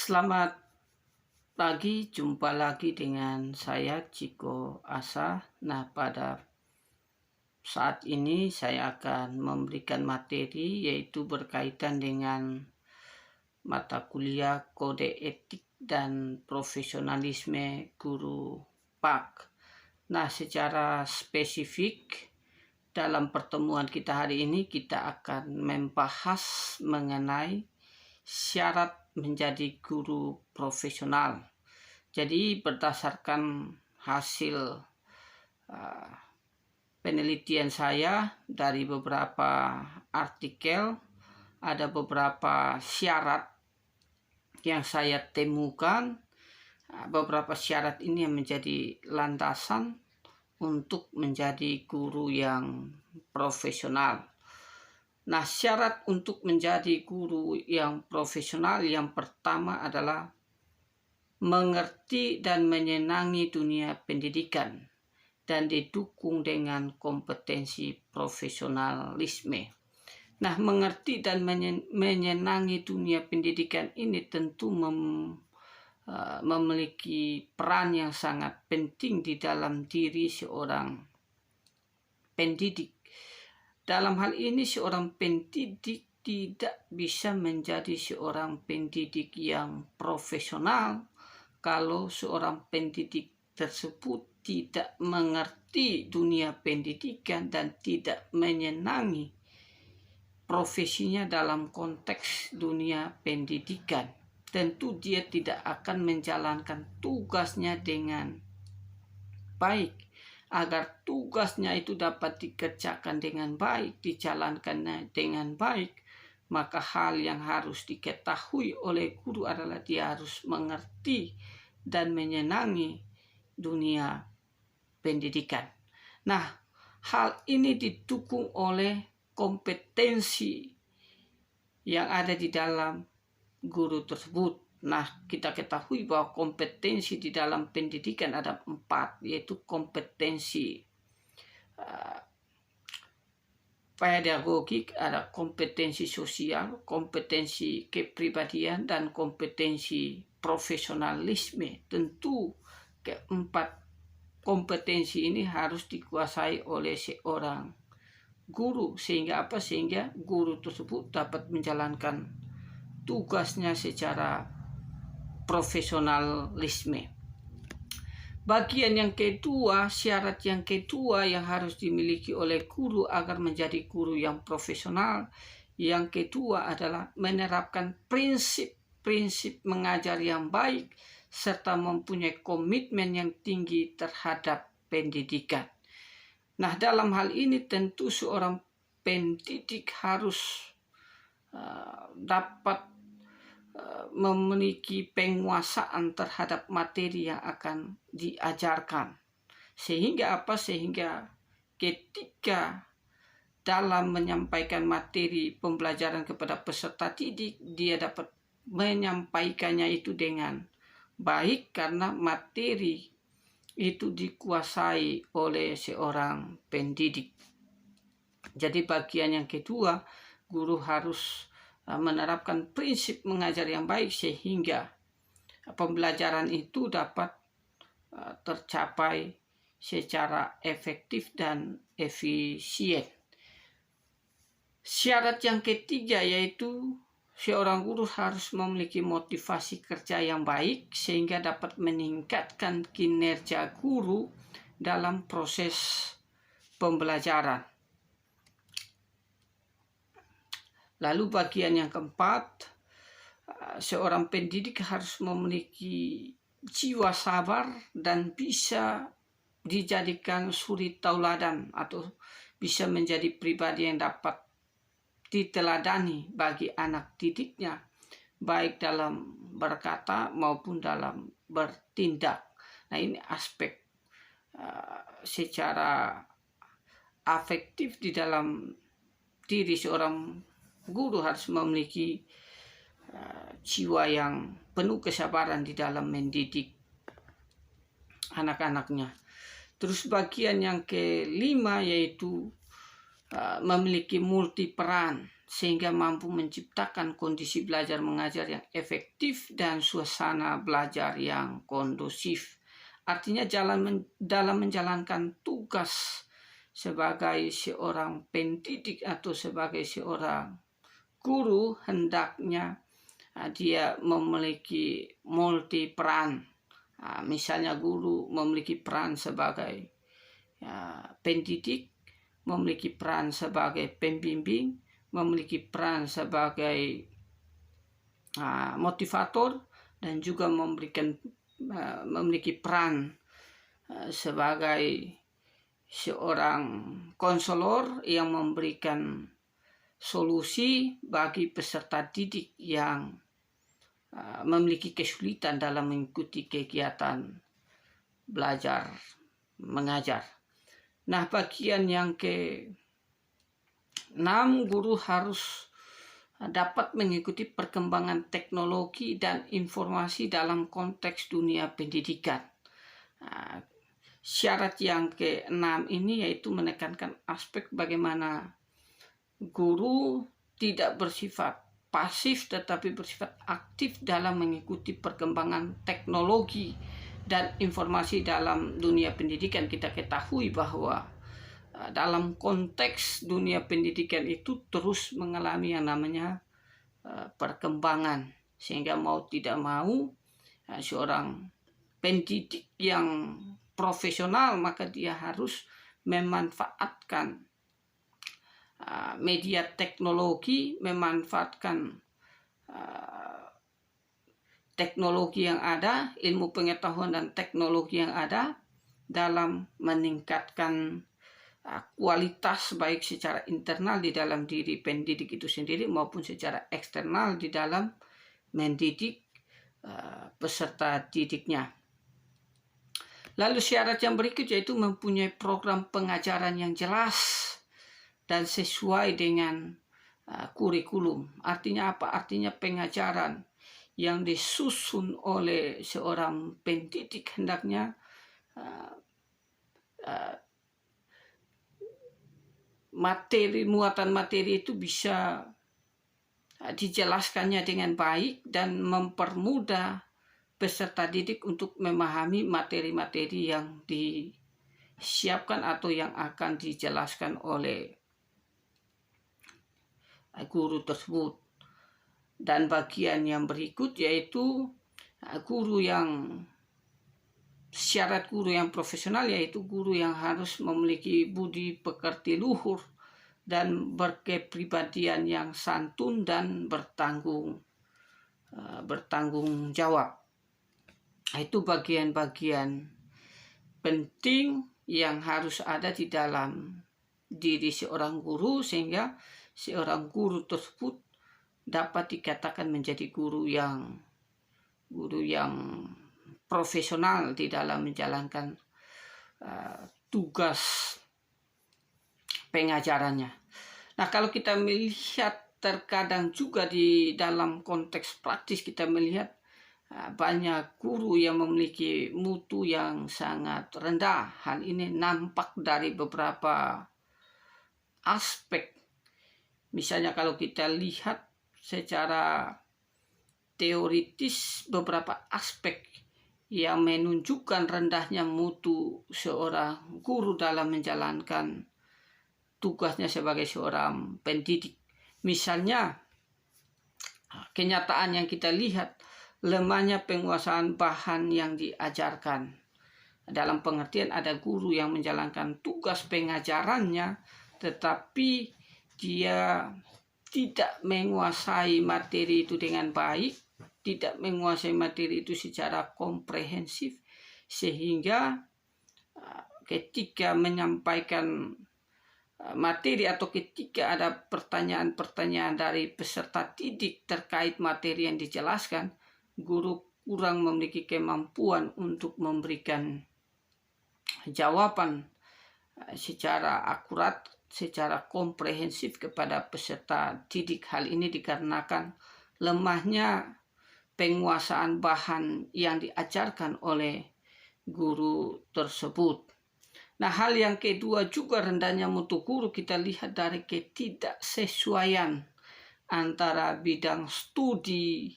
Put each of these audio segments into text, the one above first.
Selamat pagi, jumpa lagi dengan saya Ciko Asa. Nah, pada saat ini saya akan memberikan materi yaitu berkaitan dengan mata kuliah Kode Etik dan Profesionalisme Guru PAK. Nah, secara spesifik dalam pertemuan kita hari ini kita akan membahas mengenai syarat menjadi guru profesional. Jadi berdasarkan hasil penelitian saya dari beberapa artikel, ada beberapa syarat yang saya temukan. Beberapa syarat ini yang menjadi landasan untuk menjadi guru yang profesional. Nah, syarat untuk menjadi guru yang profesional yang pertama adalah mengerti dan menyenangi dunia pendidikan dan didukung dengan kompetensi profesionalisme. Nah, mengerti dan menyenangi dunia pendidikan ini tentu memiliki peran yang sangat penting di dalam diri seorang pendidik. Dalam hal ini seorang pendidik tidak bisa menjadi seorang pendidik yang profesional kalau seorang pendidik tersebut tidak mengerti dunia pendidikan dan tidak menyenangi profesinya dalam konteks dunia pendidikan. Tentu dia tidak akan menjalankan tugasnya dengan baik. Agar tugasnya itu dapat dikerjakan dengan baik, dijalankan dengan baik, maka hal yang harus diketahui oleh guru adalah dia harus mengerti dan menyenangi dunia pendidikan. Nah, hal ini didukung oleh kompetensi yang ada di dalam guru tersebut. Nah, kita ketahui bahwa kompetensi di dalam pendidikan ada 4, yaitu kompetensi pedagogik, ada kompetensi sosial, kompetensi kepribadian, dan kompetensi profesionalisme. Tentu keempat kompetensi ini harus dikuasai oleh seorang guru. Sehingga apa? Sehingga guru tersebut dapat menjalankan tugasnya secara profesionalisme. Bagian yang kedua, syarat yang kedua yang harus dimiliki oleh guru agar menjadi guru yang profesional, yang kedua adalah menerapkan prinsip-prinsip mengajar yang baik serta mempunyai komitmen yang tinggi terhadap pendidikan. Nah, dalam hal ini tentu seorang pendidik harus dapat memiliki penguasaan terhadap materi yang akan diajarkan. Sehingga apa? Sehingga ketika dalam menyampaikan materi pembelajaran kepada peserta didik, dia dapat menyampaikannya itu dengan baik karena materi itu dikuasai oleh seorang pendidik. Jadi bagian yang kedua, guru harus menerapkan prinsip mengajar yang baik sehingga pembelajaran itu dapat tercapai secara efektif dan efisien. Syarat yang ketiga yaitu seorang guru harus memiliki motivasi kerja yang baik sehingga dapat meningkatkan kinerja guru dalam proses pembelajaran. Lalu bagian yang keempat, seorang pendidik harus memiliki jiwa sabar dan bisa dijadikan suri tauladan atau bisa menjadi pribadi yang dapat diteladani bagi anak didiknya, baik dalam berkata maupun dalam bertindak. Nah, ini aspek secara afektif di dalam diri seorang guru harus memiliki jiwa yang penuh kesabaran di dalam mendidik anak-anaknya. Terus bagian yang kelima yaitu memiliki multi peran. sehingga mampu menciptakan kondisi belajar mengajar yang efektif dan suasana belajar yang kondusif. Artinya dalam menjalankan tugas sebagai seorang pendidik atau sebagai seorang guru, hendaknya dia memiliki multi peran. Misalnya guru memiliki peran sebagai pendidik, memiliki peran sebagai pembimbing, memiliki peran sebagai motivator, dan juga memiliki peran sebagai seorang konselor yang memberikan solusi bagi peserta didik yang memiliki kesulitan dalam mengikuti kegiatan belajar mengajar. Nah, bagian yang ke-6, guru harus dapat mengikuti perkembangan teknologi dan informasi dalam konteks dunia pendidikan. Syarat yang ke-6 ini yaitu menekankan aspek bagaimana guru tidak bersifat pasif tetapi bersifat aktif dalam mengikuti perkembangan teknologi dan informasi dalam dunia pendidikan. Kita ketahui bahwa dalam konteks dunia pendidikan itu terus mengalami yang namanya perkembangan, sehingga mau tidak mau seorang pendidik yang profesional maka dia harus memanfaatkan media teknologi, memanfaatkan teknologi yang ada, ilmu pengetahuan dan teknologi yang ada dalam meningkatkan kualitas baik secara internal di dalam diri pendidik itu sendiri maupun secara eksternal di dalam mendidik peserta didiknya. Lalu syarat yang berikut yaitu mempunyai program pengajaran yang jelas dan sesuai dengan kurikulum. Artinya apa? Artinya pengajaran yang disusun oleh seorang pendidik hendaknya muatan materi itu bisa dijelaskannya dengan baik dan mempermudah peserta didik untuk memahami materi-materi yang disiapkan atau yang akan dijelaskan oleh guru tersebut. Dan bagian yang berikut yaitu syarat guru yang profesional, yaitu guru yang harus memiliki budi pekerti luhur dan berkepribadian yang santun dan bertanggung jawab. Itu bagian-bagian penting yang harus ada di dalam diri seorang guru sehingga seorang guru tersebut dapat dikatakan menjadi guru yang profesional di dalam menjalankan tugas pengajarannya. Nah, kalau kita melihat terkadang juga di dalam konteks praktis kita melihat banyak guru yang memiliki mutu yang sangat rendah. Hal ini nampak dari beberapa aspek. Misalnya kalau kita lihat secara teoritis beberapa aspek yang menunjukkan rendahnya mutu seorang guru dalam menjalankan tugasnya sebagai seorang pendidik. Misalnya, kenyataan yang kita lihat, lemahnya penguasaan bahan yang diajarkan. Dalam pengertian ada guru yang menjalankan tugas pengajarannya, tetapi dia tidak menguasai materi itu dengan baik, tidak menguasai materi itu secara komprehensif, sehingga ketika menyampaikan materi atau ketika ada pertanyaan-pertanyaan dari peserta didik terkait materi yang dijelaskan, guru kurang memiliki kemampuan untuk memberikan jawaban secara akurat, secara komprehensif kepada peserta didik. Hal ini dikarenakan lemahnya penguasaan bahan yang diajarkan oleh guru tersebut. Nah, hal yang kedua juga rendahnya mutu guru kita lihat dari ketidaksesuaian antara bidang studi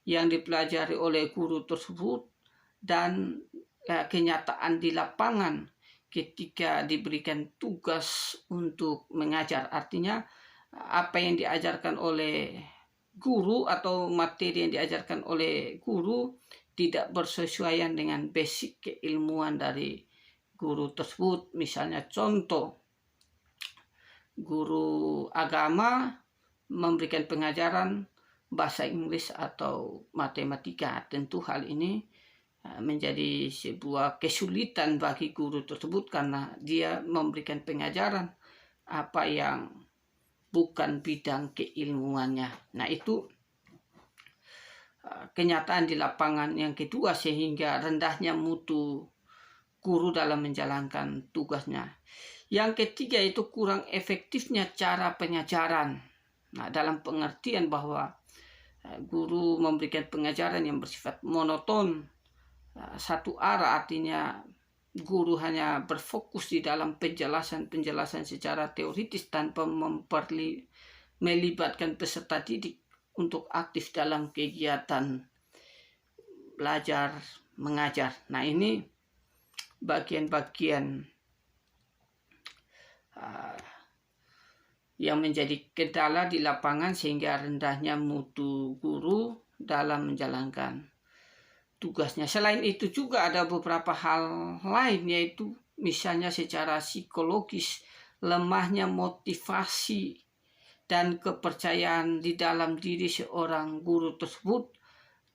yang dipelajari oleh guru tersebut dan kenyataan di lapangan ketika diberikan tugas untuk mengajar. Artinya apa yang diajarkan oleh guru atau materi yang diajarkan oleh guru tidak bersesuaian dengan basic keilmuan dari guru tersebut. Misalnya contoh, guru agama memberikan pengajaran bahasa Inggris atau matematika. Tentu hal ini menjadi sebuah kesulitan bagi guru tersebut karena dia memberikan pengajaran apa yang bukan bidang keilmuannya. Nah, itu kenyataan di lapangan yang kedua, sehingga rendahnya mutu guru dalam menjalankan tugasnya. Yang ketiga itu kurang efektifnya cara pengajaran. Nah, dalam pengertian bahwa guru memberikan pengajaran yang bersifat monoton, satu arah, artinya guru hanya berfokus di dalam penjelasan secara teoritis tanpa melibatkan peserta didik untuk aktif dalam kegiatan belajar mengajar. Nah, ini bagian-bagian yang menjadi kendala di lapangan sehingga rendahnya mutu guru dalam menjalankan tugasnya. Selain itu juga ada beberapa hal lain, yaitu misalnya secara psikologis, lemahnya motivasi dan kepercayaan di dalam diri seorang guru tersebut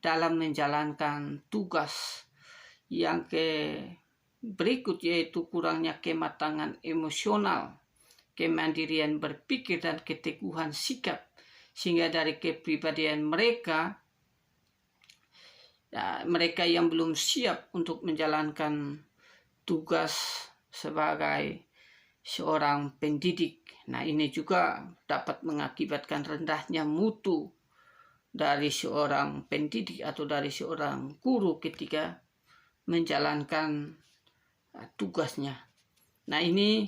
dalam menjalankan tugas. Yang berikut yaitu kurangnya kematangan emosional, kemandirian berpikir, dan keteguhan sikap, sehingga dari kepribadian mereka yang belum siap untuk menjalankan tugas sebagai seorang pendidik. Nah, ini juga dapat mengakibatkan rendahnya mutu dari seorang pendidik atau dari seorang guru ketika menjalankan tugasnya. Nah, ini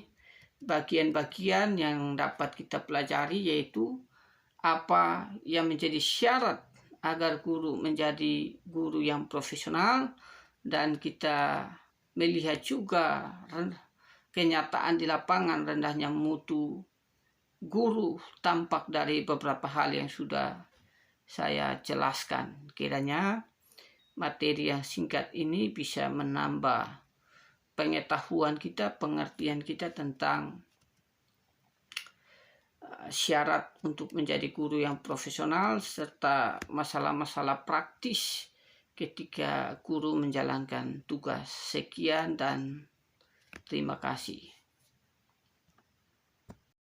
bagian-bagian yang dapat kita pelajari, yaitu apa yang menjadi syarat agar guru menjadi guru yang profesional, dan kita melihat juga kenyataan di lapangan rendahnya mutu guru tampak dari beberapa hal yang sudah saya jelaskan. Kiranya materi yang singkat ini bisa menambah pengetahuan kita, pengertian kita tentang syarat untuk menjadi guru yang profesional serta masalah-masalah praktis ketika guru menjalankan tugas. Sekian dan terima kasih.